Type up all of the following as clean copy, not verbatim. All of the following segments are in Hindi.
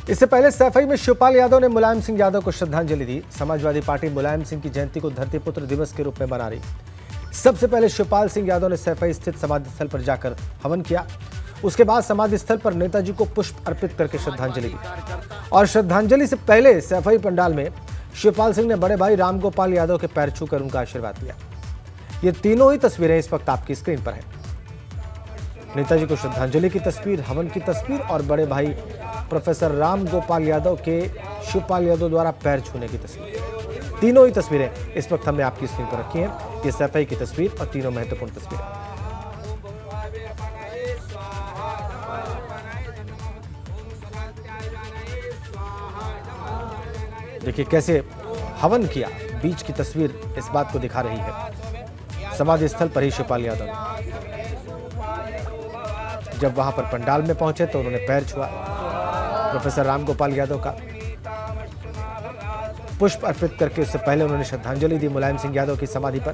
इससे पहले सैफई में शिवपाल यादव ने मुलायम सिंह यादव को श्रद्धांजलि दी। समाजवादी पार्टी मुलायम सिंह की जयंती को धरतीपुत्र दिवस के रूप में मना रही। सबसे पहले शिवपाल सिंह यादव ने सैफई स्थित समाधि स्थल पर जाकर हवन किया। उसके बाद समाधि स्थल पर नेताजी को पुष्प अर्पित करके श्रद्धांजलि दी। और श्रद्धांजलि से पहले सैफई पंडाल में शिवपाल सिंह ने बड़े भाई रामगोपाल यादव के पैर छूकर उनका आशीर्वाद लिया। ये तीनों ही तस्वीरें इस वक्त आपकी स्क्रीन पर हैं। नेताजी को श्रद्धांजलि की तस्वीर, हवन की तस्वीर और बड़े भाई प्रोफेसर रामगोपाल यादव के शिवपाल यादव द्वारा पैर छूने की तस्वीर। तीनों ही तस्वीरें इस वक्त हमने आपकी स्क्रीन पर रखी हैं। ये सैफई की तस्वीर और तीनों महत्वपूर्ण तस्वीरें। देखिए कैसे हवन किया। बीच की तस्वीर इस बात को दिखा रही है। समाधि स्थल पर ही शिवपाल यादव जब वहां पर पंडाल में पहुंचे तो उन्होंने पैर छुआ प्रोफेसर रामगोपाल यादव का, पुष्प अर्पित करके उससे पहले उन्होंने श्रद्धांजलि दी मुलायम सिंह यादव की समाधि पर।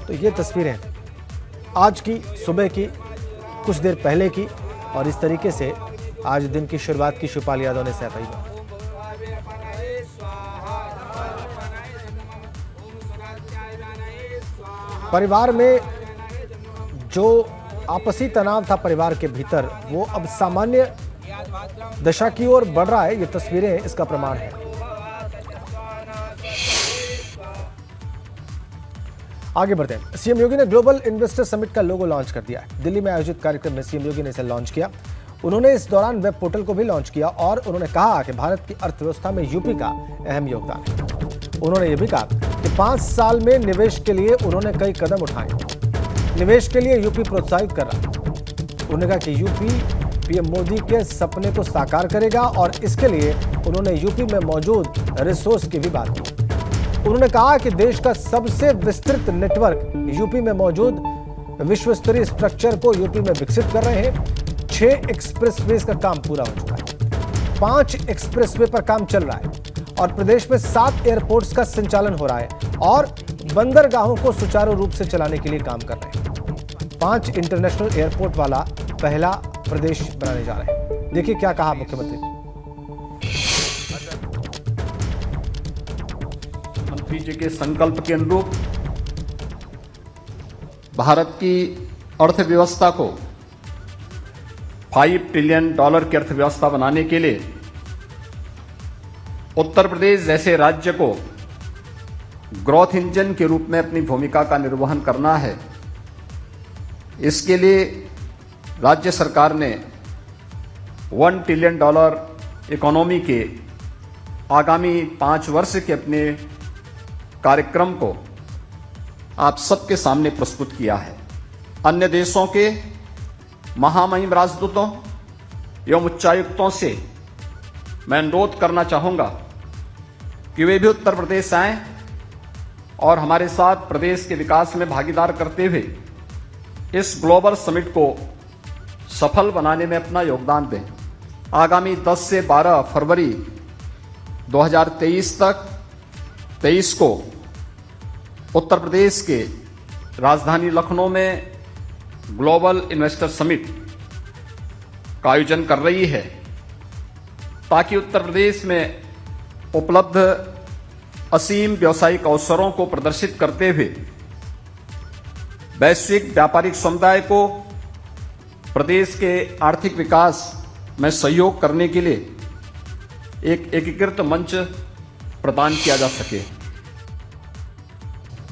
तो ये तस्वीरें आज की सुबह की, कुछ देर पहले की, और इस तरीके से आज दिन की शुरुआत की शिवपाल यादव ने सैफई में। परिवार में जो आपसी तनाव था परिवार के भीतर, वो अब सामान्य दशा की ओर बढ़ रहा है। ये तस्वीरें इसका प्रमाण है। आगे बढ़ते हैं। सीएम योगी ने ग्लोबल इन्वेस्टर समिट का लोगो लॉन्च कर दिया है। दिल्ली में आयोजित कार्यक्रम में सीएम योगी ने इसे लॉन्च किया। उन्होंने इस दौरान वेब पोर्टल को भी लॉन्च किया और उन्होंने कहा कि भारत की अर्थव्यवस्था में यूपी का अहम योगदान है। उन्होंने ये भी कहा कि 5 साल में निवेश के लिए उन्होंने कई कदम उठाए। निवेश के लिए यूपी प्रोत्साहित कर रहा है। उन्होंने कहा कि यूपी पीएम मोदी के सपने को साकार करेगा और इसके लिए उन्होंने यूपी में मौजूद रिसोर्स की भी बात की। उन्होंने कहा कि देश का सबसे विस्तृत नेटवर्क यूपी में मौजूद विश्व स्तरीय स्ट्रक्चर को यूपी में विकसित कर रहे हैं। 6 एक्सप्रेसवे का काम पूरा हो चुका है। 5 एक्सप्रेसवे पर काम चल रहा है और प्रदेश में 7 एयरपोर्ट्स का संचालन हो रहा है और बंदरगाहों को सुचारू रूप से चलाने के लिए काम कर रहे हैं। 5 इंटरनेशनल एयरपोर्ट वाला पहला प्रदेश बनाने जा रहे हैं। देखिए क्या कहा मुख्यमंत्री। मंत्री जी के संकल्प के अनुरूप भारत की अर्थव्यवस्था को $5 ट्रिलियन की अर्थव्यवस्था बनाने के लिए उत्तर प्रदेश जैसे राज्य को ग्रोथ इंजन के रूप में अपनी भूमिका का निर्वहन करना है। इसके लिए राज्य सरकार ने $1 ट्रिलियन इकोनॉमी के आगामी 5 वर्ष के अपने कार्यक्रम को आप सबके सामने प्रस्तुत किया है। अन्य देशों के महामहिम राजदूतों एवं उच्चायुक्तों से मैं अनुरोध करना चाहूंगा कि वे भी उत्तर प्रदेश आएं और हमारे साथ प्रदेश के विकास में भागीदार करते हुए इस ग्लोबल समिट को सफल बनाने में अपना योगदान दें। आगामी 10 से 12 फरवरी 2023 तक 23 को उत्तर प्रदेश के राजधानी लखनऊ में ग्लोबल इन्वेस्टर समिट का आयोजन कर रही है ताकि उत्तर प्रदेश में उपलब्ध असीम व्यावसायिक अवसरों को प्रदर्शित करते हुए वैश्विक व्यापारिक समुदाय को प्रदेश के आर्थिक विकास में सहयोग करने के लिए एक एकीकृत मंच प्रदान किया जा सके।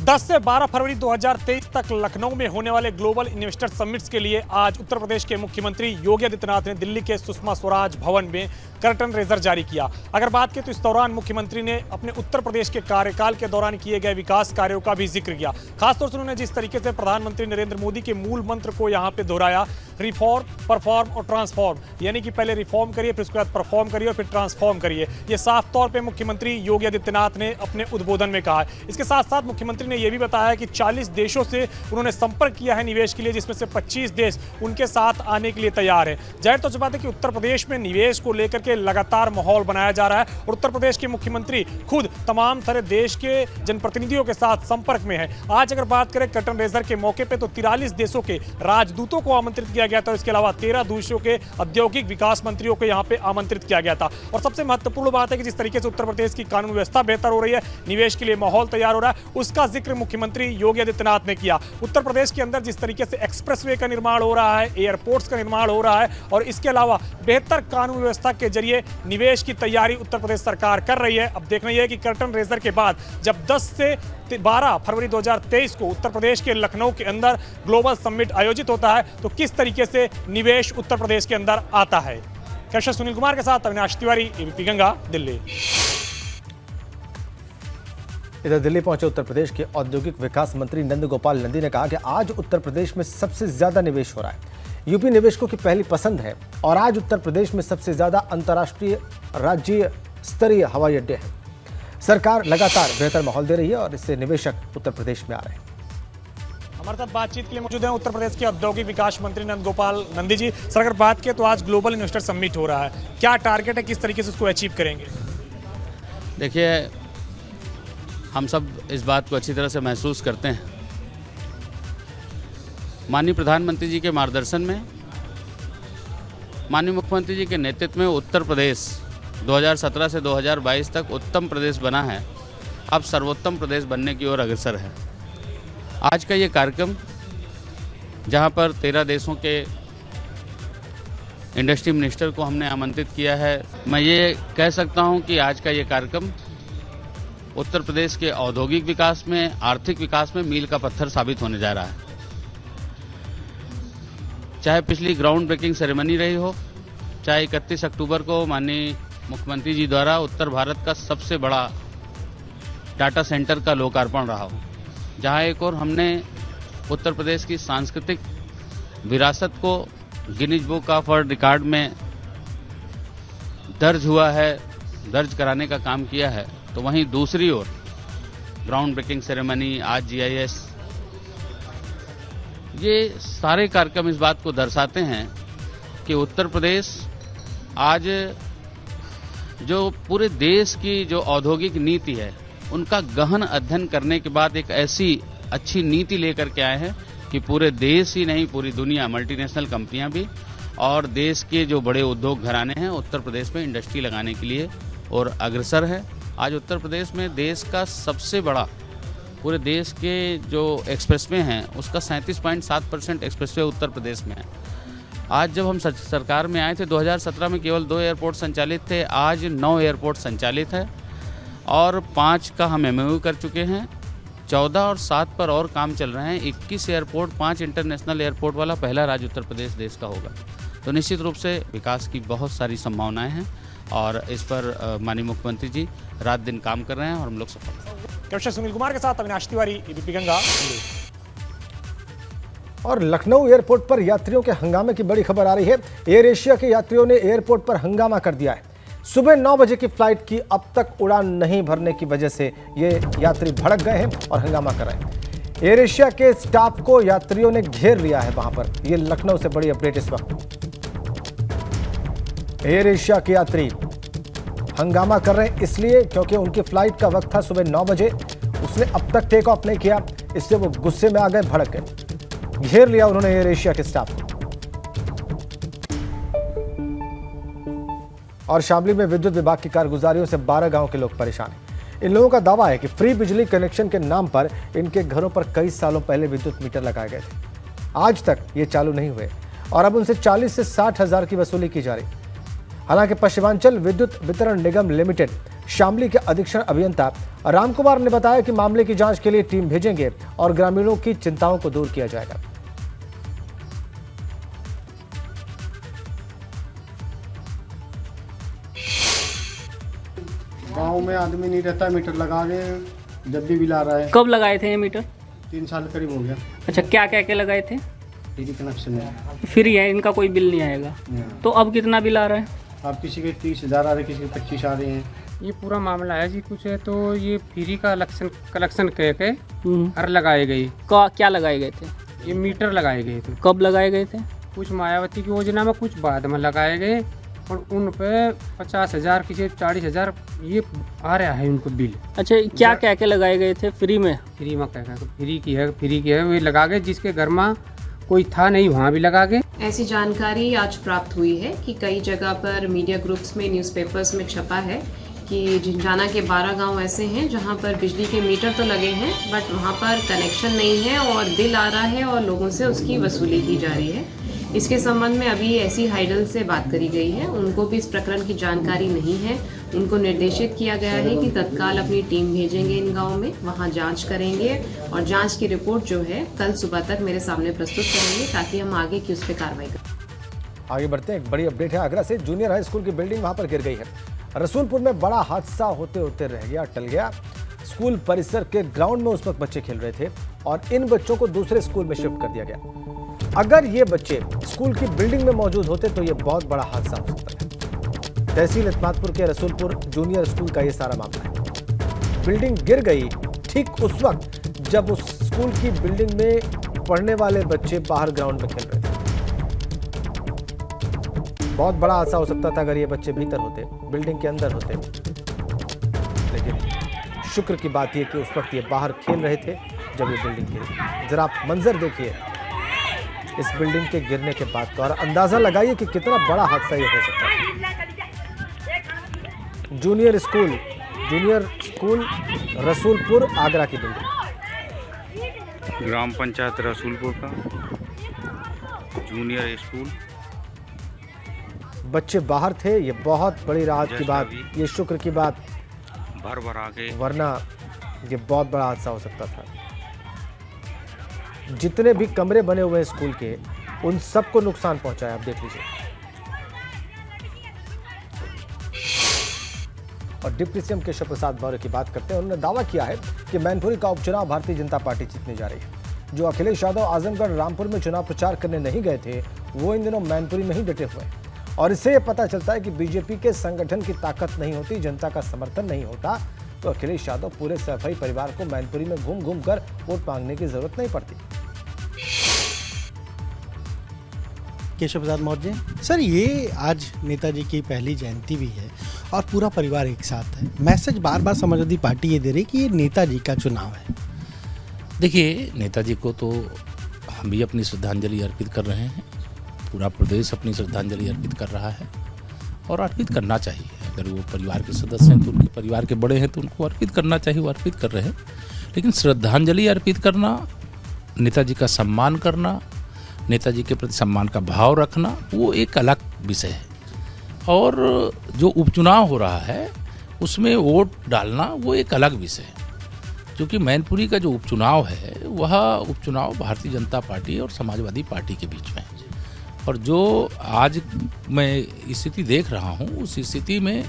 10 से 12 फरवरी 2023 तक लखनऊ में होने वाले ग्लोबल इन्वेस्टर समिट्स के लिए आज उत्तर प्रदेश के मुख्यमंत्री योगी आदित्यनाथ ने दिल्ली के सुषमा स्वराज भवन में कर्टन रेजर जारी किया। अगर बात करें तो इस दौरान मुख्यमंत्री ने अपने उत्तर प्रदेश के कार्यकाल के दौरान किए गए विकास कार्यों का भी जिक्र किया। खासतौर से उन्होंने जिस तरीके से प्रधानमंत्री नरेंद्र मोदी के मूल मंत्र को यहाँ पे दोहराया, रिफॉर्म, परफॉर्म और ट्रांसफॉर्म, यानी कि पहले रिफॉर्म करिए, फिर उसके बाद परफॉर्म करिए और फिर ट्रांसफॉर्म करिए। ये साफ तौर पर मुख्यमंत्री योगी आदित्यनाथ ने अपने उद्बोधन में कहा है। इसके साथ साथ मुख्यमंत्री ने यह भी बताया कि 40 देशों से उन्होंने संपर्क किया है निवेश के लिए, जिसमें से 25 देश उनके साथ आने के लिए तैयार है। जाहिर तौर से बात है कि उत्तर प्रदेश में निवेश को लेकर के लगातार माहौल बनाया जा रहा है और उत्तर प्रदेश के मुख्यमंत्री खुद तमाम सारे देश के जनप्रतिनिधियों के साथ संपर्क में है। आज अगर बात करें कर्टन रेजर के मौके पर तो 43 देशों के राजदूतों को आमंत्रित किया लिया गया था। इसके अलावा 13 दूसरों के औद्योगिक विकास मंत्रियों को यहाँ पे आमंत्रित किया गया था। और सबसे महत्वपूर्ण बात है कि जिस तरीके से उत्तर प्रदेश की कानून व्यवस्था बेहतर हो रही है, निवेश के लिए माहौल तैयार हो रहा है, उसका जिक्र मुख्यमंत्री योगी आदित्यनाथ ने किया। उत्तर प्रदेश के अंदर जिस तरीके से एक्सप्रेसवे का निर्माण हो रहा है, एयरपोर्ट्स का निर्माण हो रहा है और इसके अलावा बेहतर कानून व्यवस्था के जरिए निवेश की तैयारी उत्तर प्रदेश सरकार कर रही है। अब देखना यह है कि कर्टन रेजर के बाद जब 10 से 12 फरवरी 2023 को उत्तर प्रदेश के लखनऊ के अंदर ग्लोबल समिट आयोजित होता है तो किस तरीके से निवेश उत्तर प्रदेश के अंदर आता है। कैमरा सुनील कुमार के साथ अविनाश तिवारी, एबीपी गंगा, दिल्ली। इधर दिल्ली पहुंचे उत्तर प्रदेश के औद्योगिक विकास मंत्री नंद गोपाल नंदी ने कहा कि आज उत्तर प्रदेश में सबसे ज्यादा निवेश हो रहा है। यूपी निवेशकों की पहली पसंद है और आज उत्तर प्रदेश में सबसे ज्यादा अंतर्राष्ट्रीय राज्य स्तरीय हवाई अड्डे हैं। सरकार लगातार बेहतर माहौल दे रही है और इससे निवेशक उत्तर प्रदेश में आ रहे हैं। हमारे साथ बातचीत के लिए मौजूद हैं उत्तर प्रदेश के औद्योगिक विकास मंत्री नंद गोपाल नंदी जी। सर, अगर बात करें तो आज ग्लोबल इन्वेस्टर समिट हो रहा है, क्या टारगेट है, किस तरीके से उसको अचीव करेंगे? देखिए, हम सब इस बात को अच्छी तरह से महसूस करते हैं। माननीय प्रधानमंत्री जी के मार्गदर्शन में, माननीय मुख्यमंत्री जी के नेतृत्व में उत्तर प्रदेश 2017 से 2022 तक उत्तम प्रदेश बना है, अब सर्वोत्तम प्रदेश बनने की ओर अग्रसर है। आज का ये कार्यक्रम, जहां पर 13 देशों के इंडस्ट्री मिनिस्टर को हमने आमंत्रित किया है, मैं ये कह सकता हूं कि आज का ये कार्यक्रम उत्तर प्रदेश के औद्योगिक विकास में, आर्थिक विकास में मील का पत्थर साबित होने जा रहा है। चाहे पिछली ग्राउंड ब्रेकिंग सेरेमनी रही हो, चाहे 31 अक्टूबर को माननीय मुख्यमंत्री जी द्वारा उत्तर भारत का सबसे बड़ा डाटा सेंटर का लोकार्पण रहा हो, जहां एक और हमने उत्तर प्रदेश की सांस्कृतिक विरासत को Guinness book of world record में दर्ज कराने का काम किया है, तो वहीं दूसरी ओर ग्राउंड ब्रेकिंग सेरेमनी, आज GIS, ये सारे कार्यक्रम इस बात को दर्शाते हैं कि उत्तर प्रदेश आज जो पूरे देश की जो औद्योगिक नीति है उनका गहन अध्ययन करने के बाद एक ऐसी अच्छी नीति लेकर के आए हैं कि पूरे देश ही नहीं, पूरी दुनिया, मल्टीनेशनल कंपनियां भी और देश के जो बड़े उद्योग घराने हैं उत्तर प्रदेश में इंडस्ट्री लगाने के लिए और अग्रसर है। आज उत्तर प्रदेश में देश का सबसे बड़ा, पूरे देश के जो एक्सप्रेसवे हैं उसका 37.7% एक्सप्रेसवे उत्तर प्रदेश में है। आज जब हम सरकार में आए थे 2017 में केवल 2 एयरपोर्ट संचालित थे, आज 9 एयरपोर्ट संचालित है और 5 का हम MOU कर चुके हैं। 14 और 7 पर और काम चल रहे हैं। 21 एयरपोर्ट, 5 इंटरनेशनल एयरपोर्ट वाला पहला राज्य उत्तर प्रदेश देश का होगा। तो निश्चित रूप से विकास की बहुत सारी संभावनाएं हैं और इस पर माननीय मुख्यमंत्री जी रात दिन काम कर रहे हैं और हम लोग सफल हैं। कैमरा सुनील कुमार के साथ अविनाश तिवारी, एबीपी गंगा। और लखनऊ एयरपोर्ट पर यात्रियों के हंगामे की बड़ी खबर आ रही है। एयर एशिया के यात्रियों ने एयरपोर्ट पर हंगामा कर दिया है। सुबह 9 बजे की फ्लाइट की अब तक उड़ान नहीं भरने की वजह से ये यात्री भड़क गए हैं और हंगामा कर रहे हैं। एयर एशिया के स्टाफ को यात्रियों ने घेर लिया है वहां पर। ये लखनऊ से बड़ी अपडेट इस वक्त। एयर एशिया के यात्री हंगामा कर रहे हैं इसलिए क्योंकि उनकी फ्लाइट का वक्त था सुबह 9 बजे। उसने अब तक टेक ऑफ नहीं किया, इससे वो गुस्से में आ गए, भड़क गए, घेर लिया उन्होंने एयर एशिया के स्टाफ को। और शामली में विद्युत विभाग की कारगुजारियों से 12 गांव के लोग परेशान हैं। इन लोगों का दावा है कि फ्री बिजली कनेक्शन के नाम पर इनके घरों पर कई सालों पहले विद्युत मीटर लगाए गए थे। आज तक ये चालू नहीं हुए और अब उनसे 40 से 60 हजार की वसूली की जा रही। हालांकि पश्चिमांचल विद्युत वितरण निगम लिमिटेड शामली के अधीक्षण अभियंता राम कुमार ने बताया कि मामले की जांच के लिए टीम भेजेंगे और ग्रामीणों की चिंताओं को दूर किया जाएगा। गांव में आदमी नहीं रहता, मीटर लगा रहे, जब भी बिल आ रहा है। कब लगाए थे ये मीटर? 3 साल करीब हो गया। अच्छा, क्या क्या के लगाए थे? फ्री कनेक्शन है। फ्री है, इनका कोई बिल नहीं आएगा। तो अब कितना बिल आ रहा है? अब किसी के 30,000 आ रहे हैं, किसी के 25 आ रहे हैं। ये पूरा मामला है जी कुछ है, तो ये फ्री का कलेक्शन करके हर लगाए गए। क्या लगाए गए थे? ये मीटर लगाए गए थे। कब लगाए गए थे? कुछ मायावती की योजना में, कुछ बाद में लगाए गए और उन पे 50,000, किसी 40,000 ये आ रहा है उनको बिल। अच्छा, क्या क्या के लगाए गए थे फ्री में? फ्री में क्या फ्री की है, वे लगा गए जिसके घर में कोई था नहीं वहाँ भी लगा के। ऐसी जानकारी आज प्राप्त हुई है कि कई जगह पर मीडिया ग्रुप्स में, न्यूज़पेपर्स में छपा है कि झिंझाना के 12 गांव ऐसे हैं जहां पर बिजली के मीटर तो लगे हैं बट वहां पर कनेक्शन नहीं है और बिल आ रहा है और लोगों से उसकी वसूली की जा रही है। इसके संबंध में अभी ऐसी हाइडल से बात करी गई है, उनको भी इस प्रकरण की जानकारी नहीं है। उनको निर्देशित किया गया है कि तत्काल अपनी टीम भेजेंगे इन गाँव में, वहाँ जाँच करेंगे और जाँच की रिपोर्ट जो है कल सुबह तक मेरे सामने प्रस्तुत करेंगे ताकि हम आगे की उस पर कार्रवाई करें। आगे बढ़ते हैं। एक बड़ी अपडेट है आगरा से। जूनियर हाई स्कूल की बिल्डिंग वहां पर गिर गई है। रसूलपुर में बड़ा हादसा होते होते रह गया, टल गया। स्कूल परिसर के ग्राउंड में उस वक्त बच्चे खेल रहे थे और इन बच्चों को दूसरे स्कूल में शिफ्ट कर दिया गया। अगर ये बच्चे स्कूल की बिल्डिंग में मौजूद होते तो ये बहुत बड़ा हादसा हो सकता है। तहसील इस्मातपुर के रसूलपुर जूनियर स्कूल का ये सारा मामला है। बिल्डिंग गिर गई ठीक उस वक्त जब उस स्कूल की बिल्डिंग में पढ़ने वाले बच्चे बाहर ग्राउंड में खेल रहे थे। बहुत बड़ा हादसा हो सकता था अगर ये बच्चे भीतर होते, बिल्डिंग के अंदर होते। लेकिन शुक्र की बात यह कि उस वक्त ये बाहर खेल रहे थे जब ये बिल्डिंग गिरी। जरा आप मंजर देखिए इस बिल्डिंग के गिरने के बाद का और अंदाजा लगाइए कि कितना बड़ा हादसा ये हो सकता है। जूनियर स्कूल रसूलपुर आगरा की बिल्डिंग। ग्राम पंचायत रसूलपुर का जूनियर स्कूल। बच्चे बाहर थे, ये बहुत बड़ी राहत की बात, ये शुक्र की बात, भर आके, वरना ये बहुत बड़ा हादसा हो सकता था। जितने भी कमरे बने हुए हैं स्कूल के, उन सबको नुकसान पहुंचा है। आप देख लीजिए। और डिप्टी सीएम केशव प्रसाद मौर्य की बात करते हैं। उन्होंने दावा किया है कि मैनपुरी का उपचुनाव भारतीय जनता पार्टी जीतने जा रही है। जो अखिलेश यादव आजमगढ़ रामपुर में चुनाव प्रचार करने नहीं गए थे, वो इन दिनों मैनपुरी में ही डटे हुए हैं। और इससे ये पता चलता है कि बीजेपी के संगठन की ताकत नहीं होती, जनता का समर्थन नहीं होता, तो अखिलेश यादव पूरे सैफई परिवार को मैनपुरी में घूम घूम कर वोट मांगने की जरूरत नहीं पड़ती। केशव प्रसाद मौर्य सर, ये आज नेताजी की पहली जयंती भी है और पूरा परिवार एक साथ है। मैसेज बार बार समाजवादी पार्टी ये दे रही कि ये नेताजी का चुनाव है। देखिए, नेताजी को तो हम भी अपनी श्रद्धांजलि अर्पित कर रहे हैं, पूरा प्रदेश अपनी श्रद्धांजलि अर्पित कर रहा है और अर्पित करना चाहिए। अगर वो परिवार के सदस्य हैं तो उनके परिवार के बड़े हैं तो उनको अर्पित करना चाहिए, वो अर्पित कर रहे हैं। लेकिन श्रद्धांजलि अर्पित करना, नेताजी का सम्मान करना, नेताजी के प्रति सम्मान का भाव रखना, वो एक अलग विषय है। और जो उपचुनाव हो रहा है उसमें वोट डालना, वो एक अलग विषय है। क्योंकि मैनपुरी का जो उपचुनाव है वह उपचुनाव भारतीय जनता पार्टी और समाजवादी पार्टी के बीच में है। और जो आज मैं स्थिति देख रहा हूँ, उस स्थिति में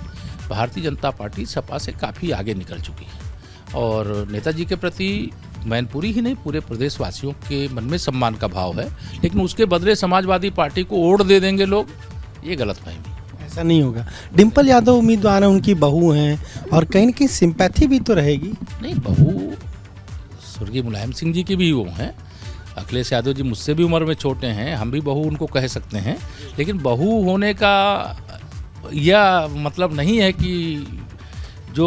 भारतीय जनता पार्टी सपा से काफ़ी आगे निकल चुकी है। और नेताजी के प्रति मैनपुरी ही नहीं, पूरे प्रदेशवासियों के मन में सम्मान का भाव है। लेकिन उसके बदले समाजवादी पार्टी को वोट दे देंगे लोग, ये गलतफहमी। ऐसा नहीं होगा। डिम्पल यादव उम्मीदवार हैं, उनकी बहू हैं और कहीं न कहीं सिंपैथी भी तो रहेगी। नहीं, बहू स्वर्गीय मुलायम सिंह जी की भी वो हैं। अखिलेश यादव जी मुझसे भी उम्र में छोटे हैं, हम भी बहू उनको कह सकते हैं। लेकिन बहू होने का यह मतलब नहीं है कि जो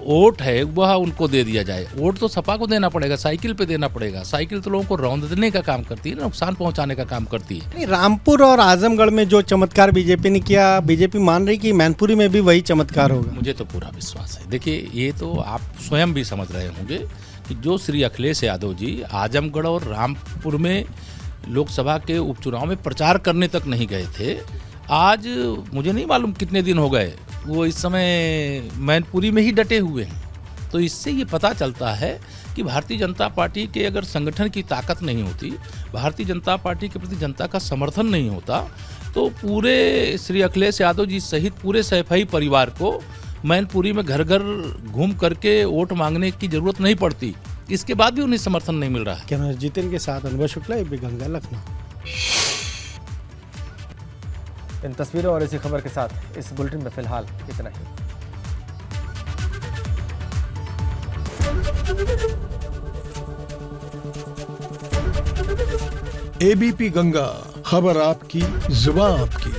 वोट है वह उनको दे दिया जाए। वोट तो सपा को देना पड़ेगा, साइकिल पे देना पड़ेगा। साइकिल तो लोगों को रौंदने का काम करती है, नुकसान पहुंचाने का काम करती है। नहीं, रामपुर और आजमगढ़ में जो चमत्कार बीजेपी ने किया, बीजेपी मान रही कि मैनपुरी में भी वही चमत्कार होगा। मुझे तो पूरा विश्वास है। देखिए, ये तो आप स्वयं भी समझ रहे होंगे कि जो श्री अखिलेश यादव जी आजमगढ़ और रामपुर में लोकसभा के उपचुनाव में प्रचार करने तक नहीं गए थे, आज मुझे नहीं मालूम कितने दिन हो गए, वो इस समय मैनपुरी में ही डटे हुए हैं। तो इससे ये पता चलता है कि भारतीय जनता पार्टी के अगर संगठन की ताकत नहीं होती, भारतीय जनता पार्टी के प्रति जनता का समर्थन नहीं होता, तो पूरे श्री अखिलेश यादव जी सहित पूरे सैफई परिवार को मैनपुरी में घर घर घूम करके वोट मांगने की जरूरत नहीं पड़ती। इसके बाद भी उन्हें समर्थन नहीं मिल रहा है। कैमरा जितिन के साथ अनुभव शुक्ला, एबी गंगा, लखनऊ। इन तस्वीरों और इसी खबर के साथ इस बुलेटिन में फिलहाल इतना ही। एबीपी गंगा, खबर आपकी, जुबान आपकी।